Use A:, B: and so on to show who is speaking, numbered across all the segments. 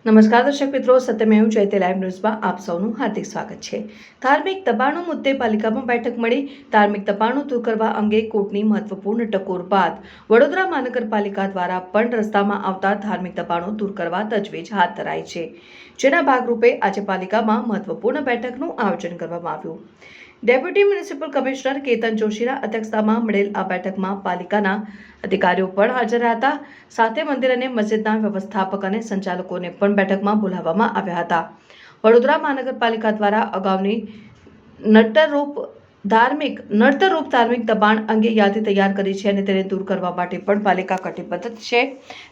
A: નમસ્કાર દર્શક મિત્રો, સત્યમેવ જયતે લાઈવ ન્યૂઝમાં આપ સૌનું હાર્દિક સ્વાગત છે। ધાર્મિક દબાણો મુદ્દે પાલિકામાં બેઠક મળી। ધાર્મિક દબાણો દૂર કરવા અંગે કોર્ટની મહત્વપૂર્ણ ટકોર બાદ વડોદરા મહાનગરપાલિકા દ્વારા પણ રસ્તામાં આવતા ધાર્મિક દબાણો દૂર કરવા તજવીજ હાથ ધરાઈ છે, જેના ભાગરૂપે આજે પાલિકામાં મહત્વપૂર્ણ બેઠકનું આયોજન કરવામાં આવ્યું। ડેપ્યુટી મ્યુનિસિપલ કમિશનર કેતન જોશીના અધ્યક્ષતામાં મળેલ આ બેઠકમાં પાલિકાના અધિકારીઓ પણ હાજર હતા, સાથે મંદિર અને મસ્જિદના વ્યવસ્થાપક અને સંચાલકોને પણ બેઠકમાં બોલાવવામાં આવ્યા હતા। વડોદરા મહાનગરપાલિકા દ્વારા અગાઉની નડતરરૂપ ધાર્મિક દબાણ અંગે યાદી તૈયાર કરી છે અને તેને દૂર કરવા માટે પણ પાલિકા કટિબદ્ધ છે।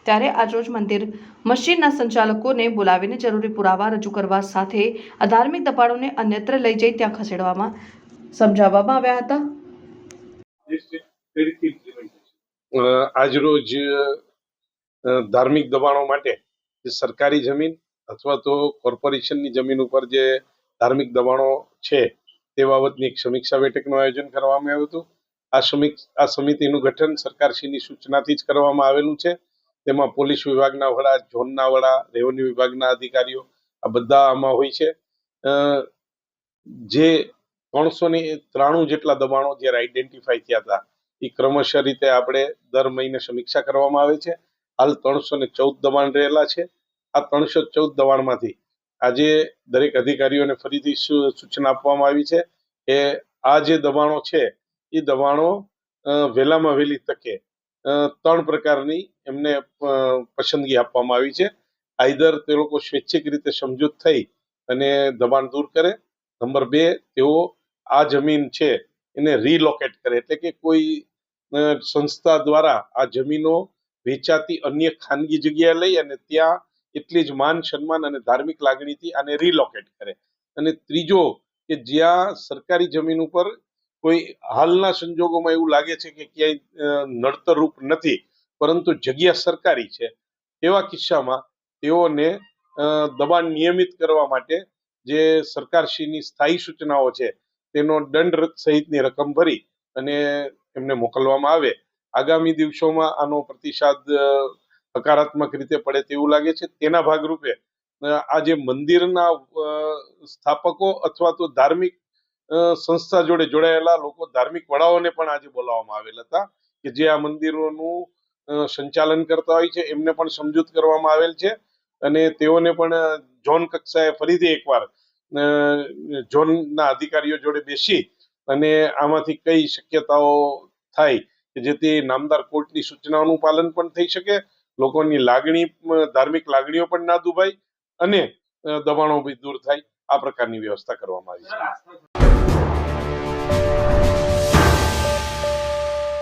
A: ત્યારે આજરોજ મંદિર મસ્જિદના સંચાલકોને બોલાવીને જરૂરી પુરાવા રજૂ કરવા સાથે આ ધાર્મિક દબાણોને અન્યત્ર લઈ જઈ ત્યાં ખસેડવામાં સમજાવવામાં આવ્યા હતા।
B: આજરોજ ધાર્મિક દબાણો માટે સરકારી જમીન અથવા તો કોર્પોરેશનની જમીન ઉપર જે ધાર્મિક દબાણો છે તે બાબતની એક સમીક્ષા બેઠકનું આયોજન કરવામાં આવ્યું હતું। આ સમિતિનું ગઠન સરકારશ્રીની સૂચનાથી જ કરવામાં આવેલું છે। તેમાં પોલીસ વિભાગના વડા, ઝોનના વડા, રેવન્યુ વિભાગના અધિકારીઓ આ બધા આમાં હોય છે। જે 393 જેટલા દબાણો જ્યારે આઈડેન્ટિફાઈ થયા હતા એ ક્રમશઃ રીતે આપણે દર મહિને સમીક્ષા કરવામાં આવે છે। હાલ 314 દબાણ રહેલા છે। આ 314 દબાણમાંથી આજે દરેક અધિકારીઓને ફરીથી સૂચના આપવામાં આવી છે કે આ જે દબાણો છે એ દબાણો વહેલામાં વહેલી તકે 3 પ્રકારની એમને પસંદગી આપવામાં આવી છે। આઈધર તે લોકો સ્વૈચ્છિક રીતે સમજૂત થઈ અને દબાણ દૂર કરે, નંબર 2 તેઓ આ જમીન છે એને રીલોકેટ કરે, એટલે કે કોઈ સંસ્થા દ્વારા આ જમીનો વેચાતી અન્ય ખાનગી જગ્યાએ લઈ અને ત્યાં એટલી જ માન સન્માન અને ધાર્મિક લાગણીથી આને રીલોકેટ કરે। અને ત્રીજો કે જ્યાં સરકારી જમીન ઉપર કોઈ હાલના સંજોગોમાં એવું લાગે છે કે ક્યાંય નડતરરૂપ નથી પરંતુ જગ્યા સરકારી છે, એવા કિસ્સામાં તેઓને દબાણ નિયમિત કરવા માટે જે સરકારશ્રીની સ્થાયી સૂચનાઓ છે તેનો દંડ સહિતની રકમ ભરી અને એમને મોકલવામાં આવે। આગામી દિવસોમાં આનો પ્રતિસાદ હકારાત્મક રીતે પડે તેવું લાગે છે। તેના ભાગરૂપે આ જે મંદિરના સ્થાપકો અથવા તો ધાર્મિક સંસ્થા જોડે જોડાયેલા લોકો, ધાર્મિક વડાઓને પણ આજે બોલાવવામાં આવેલ હતા કે જે આ મંદિરોનું સંચાલન કરતા હોય છે એમને પણ સમજૂત કરવામાં આવેલ છે અને તેઓને પણ ઝોન કક્ષાએ ફરીથી એકવાર ઝોનના અધિકારીઓ જોડે બેસી અને આમાંથી કઈ શક્યતાઓ થાય કે જેથી નામદાર કોર્ટની સૂચનાઓનું પાલન પણ થઈ શકે, લોકોની ધાર્મિક લાગણીઓ પણ ના દુભાય અને દબાણો બી દૂર થાય, આ પ્રકારની વ્યવસ્થા કરવામાં આવી છે।